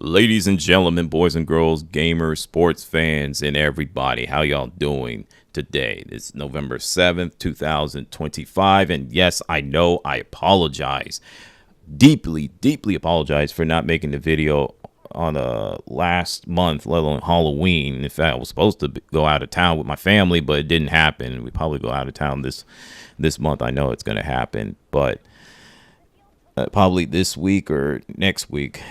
Ladies and gentlemen, boys and girls, gamers, sports fans, and everybody, how y'all doing today? It's November 7th, 2025, and yes, I know I apologize. Deeply, deeply apologize for not making the video on last month, let alone Halloween. In fact, I was supposed to go out of town with my family, but it didn't happen. We probably go out of town this month. I know it's going to happen, but probably this week or next week.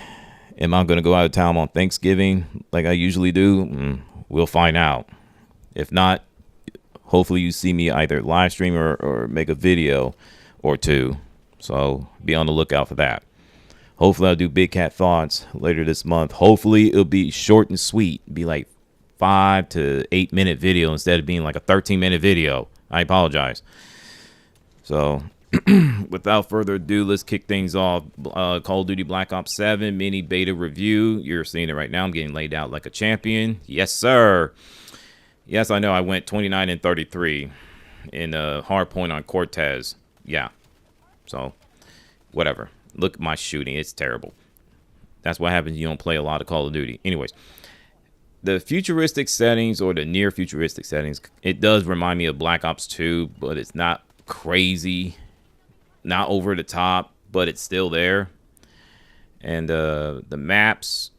Am I going to go out of town on Thanksgiving like I usually do? We'll find out. If not, hopefully you see me either live stream or make a video or two. So be on the lookout for that. Hopefully I'll do Big Cat Thoughts later this month. Hopefully it'll be short and sweet. Be like 5 to 8 minute video instead of being like a 13-minute video. I apologize. So without further ado, let's kick things off. Call of Duty Black Ops 7 mini beta review. You're seeing it right now. I'm getting laid out like a champion. Yes, sir. Yes, I know. I went 29 and 33 in a hard point on Cortez. Yeah. So, whatever. Look at my shooting. It's terrible. That's what happens. You don't play a lot of Call of Duty. Anyways, the futuristic settings or the near futuristic settings, it does remind me of Black Ops 2, but it's not crazy. Not over the top, but it's still there. And the maps,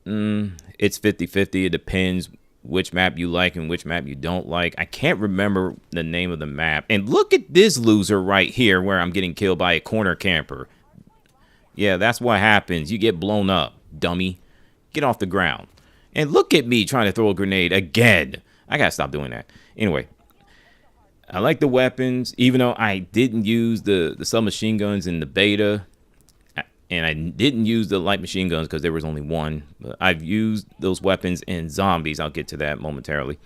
it's 50-50. It depends which map you like and which map you don't like. I can't remember the name of the map. And look at this loser right here where I'm getting killed by a corner camper. Yeah, that's what happens. You get blown up, dummy. Get off the ground. And look at me trying to throw a grenade again. I gotta stop doing that. Anyway. I like the weapons, even though I didn't use the submachine guns in the beta, and I didn't use the light machine guns because there was only one. But I've used those weapons in zombies. I'll get to that momentarily.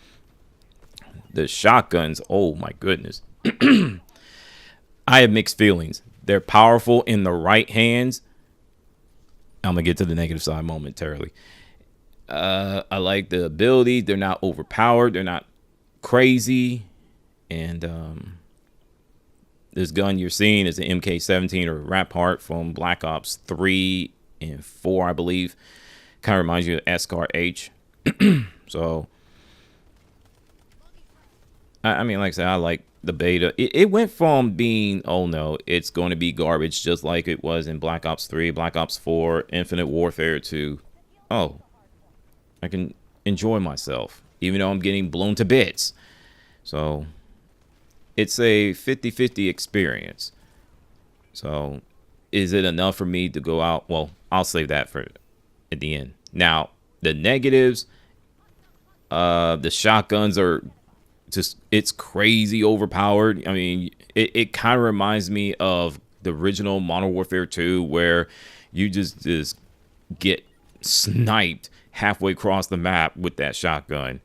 The shotguns, oh my goodness. I have mixed feelings. They're powerful in the right hands. I'm going to get to the negative side momentarily. I like the abilities. They're not overpowered. They're not crazy. And this gun you're seeing is an MK17 or Rampart from Black Ops 3 and 4, I believe. Kind of reminds you of SCAR H. So, I mean, like I said, I like the beta. It went from being, oh no, it's going to be garbage just like it was in Black Ops 3, Black Ops 4, Infinite Warfare 2. Oh, I can enjoy myself, even though I'm getting blown to bits. So it's a 50-50 experience. So is it enough for me to go out? Well, I'll save that for at the end. Now, the negatives, the shotguns are just, it's crazy overpowered. I mean, it kind of reminds me of the original Modern Warfare 2 where you just get sniped halfway across the map with that shotgun.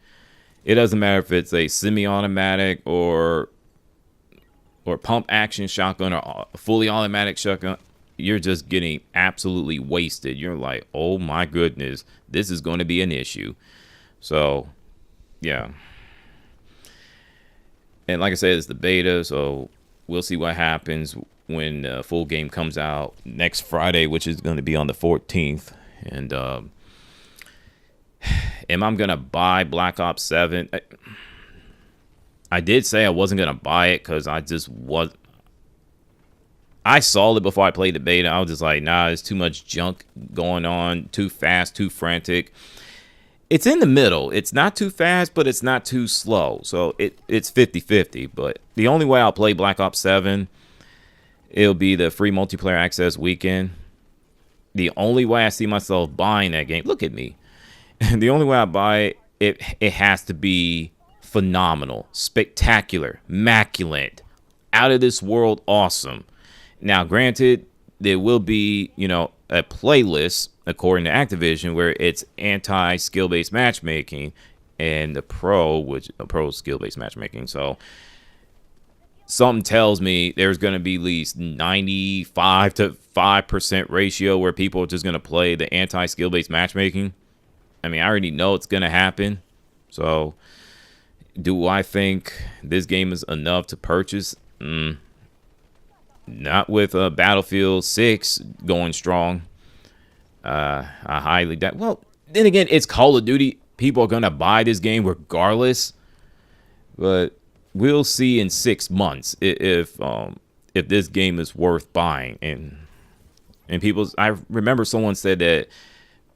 It doesn't matter if it's a semi-automatic or pump action shotgun or a fully automatic shotgun. You're just getting absolutely wasted. You're like, oh my goodness, this is going to be an issue. So, yeah. And like I said, it's the beta, so we'll see what happens when the full game comes out next Friday, which is going to be on the 14th. And am I going to buy Black Ops 7? I did say I wasn't going to buy it because I saw it before I played the beta. I was just like, nah, there's too much junk going on, too fast, too frantic. It's in the middle. It's not too fast, but it's not too slow. So it's 50-50. But the only way I'll play Black Ops 7, it'll be the free multiplayer access weekend. The only way I see myself buying that game, look at me. The only way I buy it, it has to be phenomenal, spectacular, immaculate, out of this world awesome. Now, granted, there will be, a playlist, according to Activision, where it's anti-skill-based matchmaking and the pro skill-based matchmaking. So something tells me there's going to be at least 95 to 5% ratio where people are just going to play the anti-skill-based matchmaking. I mean, I already know it's going to happen. So do I think this game is enough to purchase? Not with Battlefield 6 going strong. I highly doubt. Well, then again, it's Call of Duty. People are gonna buy this game regardless. But we'll see in 6 months if this game is worth buying. And I remember someone said that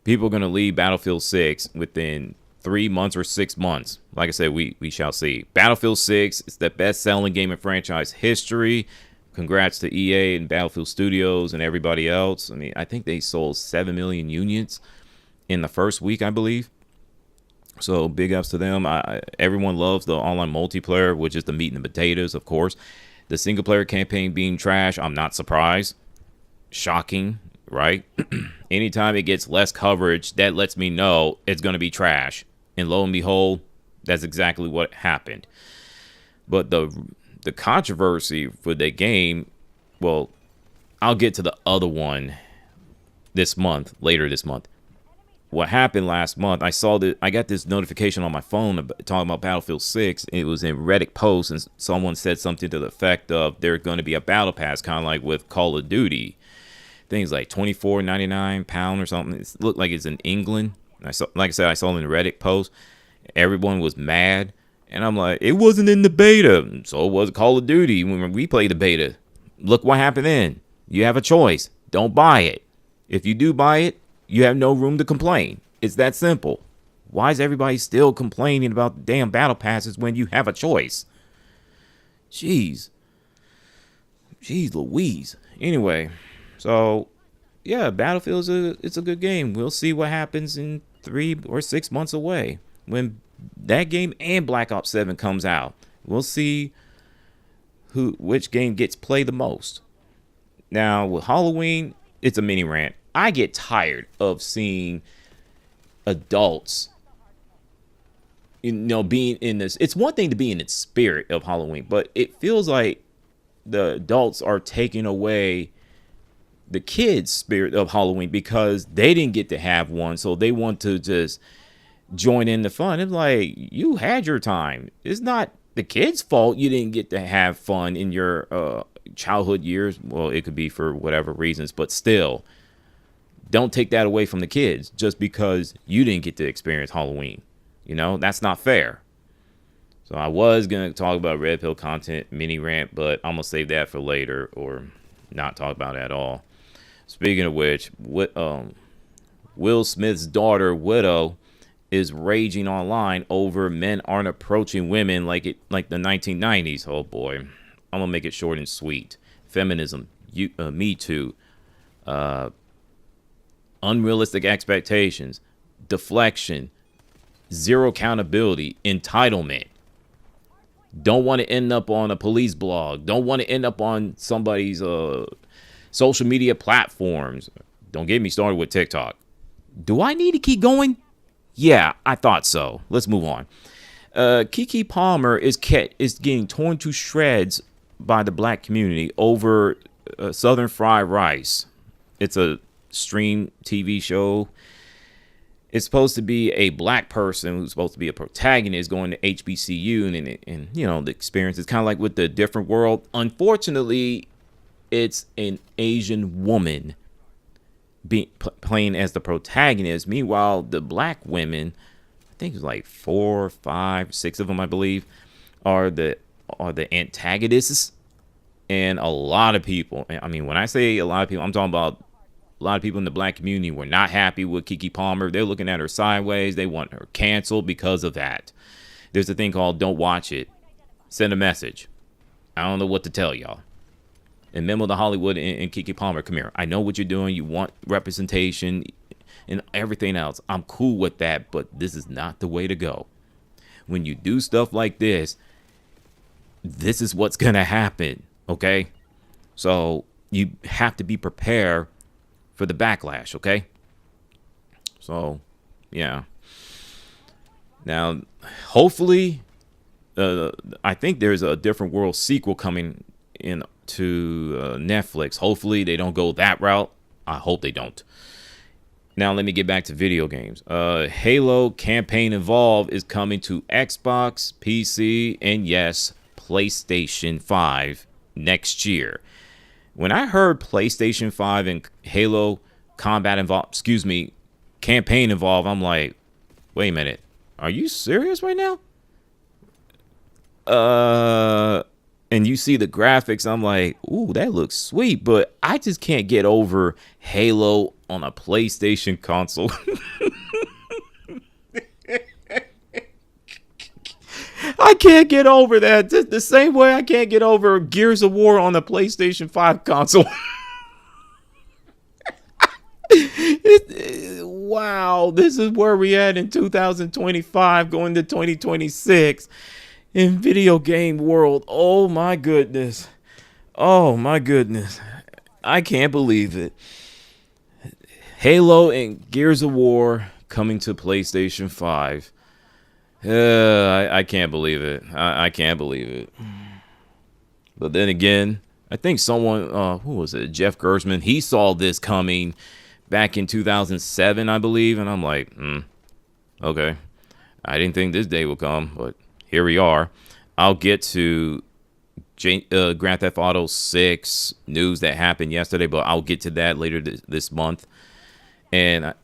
people are gonna leave Battlefield 6 within 3 months or 6 months. Like I said, we shall see. Battlefield 6 is the best-selling game in franchise history. Congrats to EA and Battlefield Studios and everybody else. I mean, I think they sold 7 million units in the first week, I believe. So big ups to them. Everyone loves the online multiplayer, which is the meat and the potatoes, of course. The single player campaign being trash, I'm not surprised. Shocking, right? Anytime it gets less coverage, that lets me know it's going to be trash. And lo and behold, that's exactly what happened. But the controversy for the game, well, I'll get to the other one later this month. What happened last month, I got this notification on my phone talking about Battlefield 6. It was in Reddit post, and someone said something to the effect of there's going to be a battle pass, kind of like with Call of Duty. Things like £24.99 or something. It looked like it's in England. Like I said, I saw it in the Reddit post. Everyone was mad, and I'm like, it wasn't in the beta. So it was Call of Duty when we played the beta. Look what happened then. You have a choice. Don't buy it. If you do buy it, you have no room to complain. It's that simple. Why is everybody still complaining about the damn battle passes when you have a choice? Jeez Louise. Anyway, so yeah, Battlefield it's a good game. We'll see what happens in 3 or 6 months away when that game and Black Ops 7 comes out. We'll see which game gets played the most. Now with Halloween, it's a mini rant. I get tired of seeing adults, being in this. It's one thing to be in the spirit of Halloween, but it feels like the adults are taking away the kids' spirit of Halloween because they didn't get to have one, so they want to just join in the fun. It's like, you had your time. It's not the kids' fault you didn't get to have fun in your childhood years. Well, it could be for whatever reasons, but still. Don't take that away from the kids just because you didn't get to experience Halloween. That's not fair. So I was going to talk about Red Pill content mini rant, but I'm going to save that for later or not talk about it at all. Speaking of which, Will Smith's daughter, Widow, is raging online over men aren't approaching women like the 1990s. Oh, boy. I'm going to make it short and sweet. Feminism, Me Too, unrealistic expectations, deflection, zero accountability, entitlement. Don't want to end up on a police blog. Don't want to end up on somebody's social media platforms. Don't get me started with TikTok. Do I need to keep going? Yeah, I thought so. Let's move on. Keke Palmer is getting torn to shreds by the black community over Southern fried rice. It's a stream TV show. It's supposed to be a black person who's supposed to be a protagonist going to HBCU, and the experience is kind of like with the Different World. Unfortunately, it's an Asian woman playing as the protagonist. Meanwhile, the black women, I think it's like 4, 5, 6 of them, I believe, are the antagonists. And a lot of people, I mean, when I say a lot of people, I'm talking about a lot of people in the black community were not happy with Keke Palmer. They're looking at her sideways. They want her canceled because of that. There's a thing called Don't Watch It. Send a message. I don't know what to tell y'all. And memo to Hollywood and Keke Palmer, come here. I know what you're doing. You want representation and everything else. I'm cool with that, but this is not the way to go. When you do stuff like this is what's going to happen, okay? So you have to be prepared for the backlash, okay? So, yeah. Now, hopefully, I think there's a Different World sequel coming in to Netflix. Hopefully, they don't go that route. I hope they don't. Now, let me get back to video games. Halo Campaign Evolve is coming to Xbox, PC, and yes, PlayStation 5 next year. When I heard PlayStation 5 and Halo combat involved, campaign involved. I'm like, wait a minute, are you serious right now? And you see the graphics, I'm like, ooh, that looks sweet, but I just can't get over Halo on a PlayStation console. I can't get over that. The same way I can't get over Gears of War on the PlayStation 5 console. Wow, this is where we at in 2025 going to 2026 in video game world. Oh my goodness. Oh my goodness. I can't believe it. Halo and Gears of War coming to PlayStation 5. I can't believe it. I can't believe it. But then again, I think someone, who was it? Jeff Gersman, he saw this coming back in 2007, I believe. And I'm like, okay. I didn't think this day would come, but here we are. I'll get to Grand Theft Auto 6 news that happened yesterday, but I'll get to that later this month. And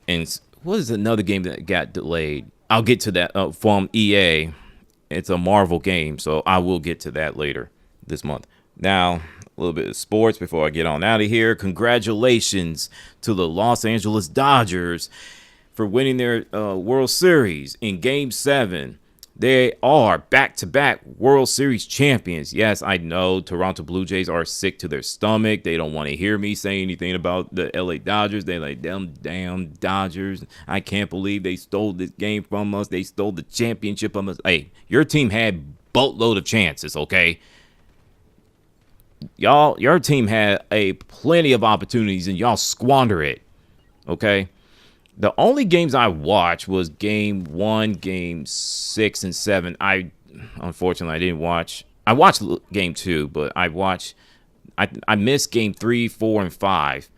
what is another game that got delayed? I'll get to that from EA. It's a Marvel game, so I will get to that later this month. Now, a little bit of sports before I get on out of here. Congratulations to the Los Angeles Dodgers for winning their World Series in Game 7. They are back-to-back World Series champions. Yes, I know Toronto Blue Jays are sick to their stomach. They don't want to hear me say anything about the LA Dodgers. They like, them damn Dodgers. I can't believe they stole this game from us. They stole the championship from us. Hey, your team had boatload of chances, okay? Your team had plenty of opportunities, and y'all squander it, okay? The only games I watched was Game 1, Game 6, and 7. Unfortunately, I didn't watch. I watched Game 2, but I missed Game 3, 4, and 5.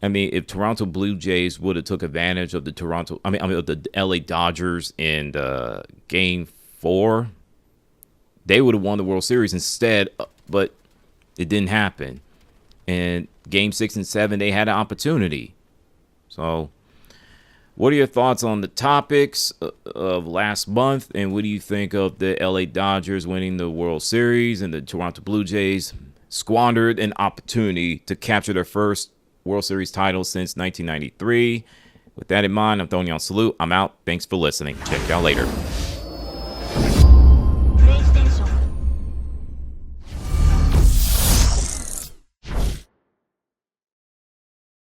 I mean, if Toronto Blue Jays would have took advantage of the LA Dodgers in Game 4, they would have won the World Series instead, but it didn't happen. And Game 6 and 7, they had an opportunity. So, what are your thoughts on the topics of last month? And what do you think of the LA Dodgers winning the World Series and the Toronto Blue Jays squandered an opportunity to capture their first World Series title since 1993? With that in mind, I'm throwing you on salute. I'm out. Thanks for listening. Check y'all later.